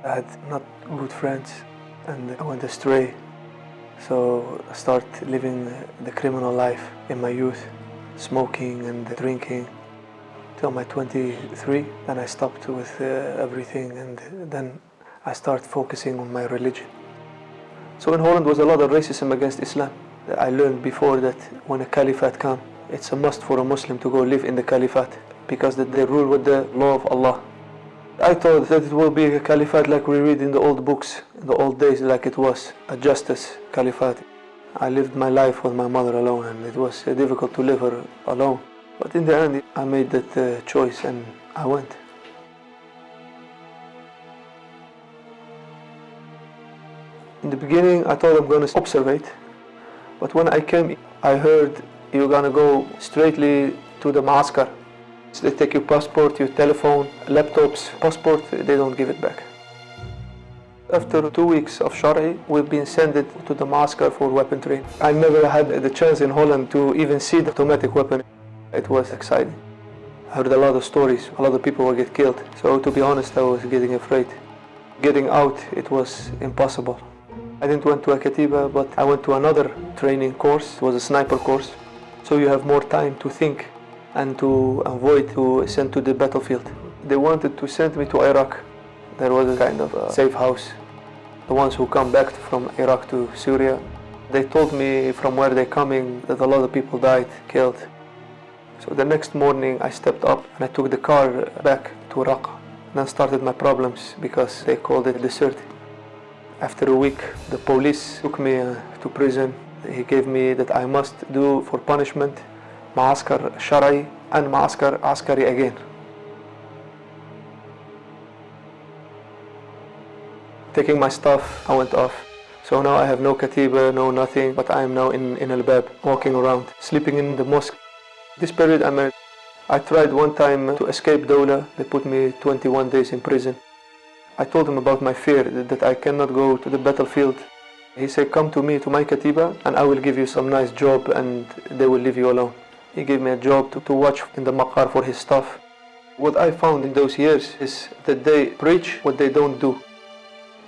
I had not good friends and I went astray. So I started living the criminal life in my youth, smoking and drinking till my 23. Then I stopped with everything, and then I started focusing on my religion. So in Holland was a lot of racism against Islam. I learned before that when a caliphate comes, it's a must for a Muslim to go live in the caliphate because they rule with the law of Allah. I thought that it will be a caliphate like we read in the old books, in the old days, like it was, a justice caliphate. I lived my life with my mother alone, and it was difficult to live her alone. But in the end, I made that choice and I went. In the beginning, I thought I'm going to observe, but when I came, I heard you're going to go straightly to the maaskar. So they take your passport, your telephone, laptops, passport, they don't give it back. After 2 weeks of Shari, we've been sent to the maaskar for weapon training. I never had the chance in Holland to even see the automatic weapon. It was exciting. I heard a lot of stories, a lot of people will get killed. So to be honest, I was getting afraid. Getting out, it was impossible. I didn't went to a katiba, but I went to another training course. It was a sniper course. So you have more time to think and to avoid to send to the battlefield. They wanted to send me to Iraq. There was a kind of a safe house. The ones who come back from Iraq to Syria, they told me from where they're coming that a lot of people died, killed. So the next morning I stepped up and I took the car back to Raqqa. Then started my problems because they called it desert. After a week, the police took me to prison. He gave me that I must do for punishment maaskar Shari and maaskar Askari again. Taking my stuff, I went off. So now I have no katiba, no nothing, but I am now in Al-Bab, walking around, sleeping in the mosque. This period I tried one time to escape dawlad. They put me 21 days in prison. I told him about my fear, that I cannot go to the battlefield. He said, come to me, to my katiba, and I will give you some nice job and they will leave you alone. He gave me a job to watch in the maqar for his stuff. What I found in those years is that they preach what they don't do.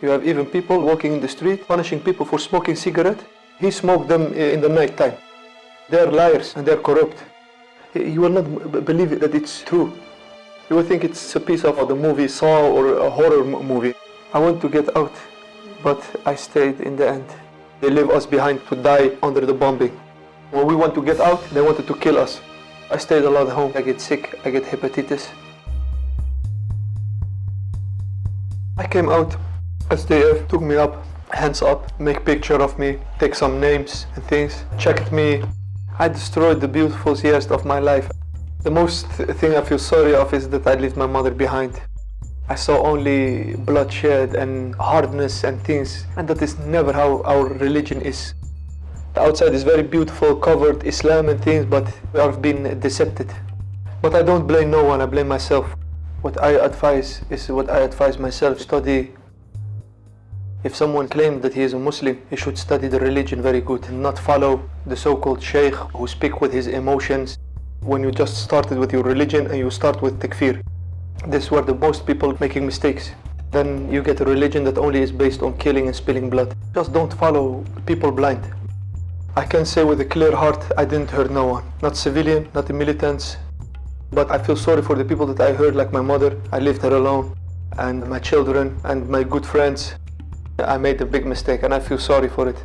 You have even people walking in the street, punishing people for smoking cigarette. He smoked them in the night time. They're liars and they're corrupt. You will not believe that it's true. You will think it's a piece of the movie Saw or a horror movie. I want to get out, but I stayed in the end. They leave us behind to die under the bombing. When we want to get out, they wanted to kill us. I stayed a lot at home. I get sick, I get hepatitis. I came out. SDF took me up, hands up, make picture of me, take some names and things, checked me. I destroyed the beautiful years of my life. The most thing I feel sorry of is that I left my mother behind. I saw only bloodshed and hardness and things, and that is never how our religion is. The outside is very beautiful, covered Islam and things, but we have been decepted. But I don't blame no one, I blame myself. What I advise is what I advise myself, study. If someone claims that he is a Muslim, he should study the religion very good and not follow the so-called sheikh who speak with his emotions. When you just started with your religion and you start with takfir, this is where the most people making mistakes. Then you get a religion that only is based on killing and spilling blood. Just don't follow people blind. I can say with a clear heart, I didn't hurt no one. Not civilian, not the militants. But I feel sorry for the people that I hurt, like my mother. I left her alone, and my children, and my good friends. I made a big mistake and I feel sorry for it.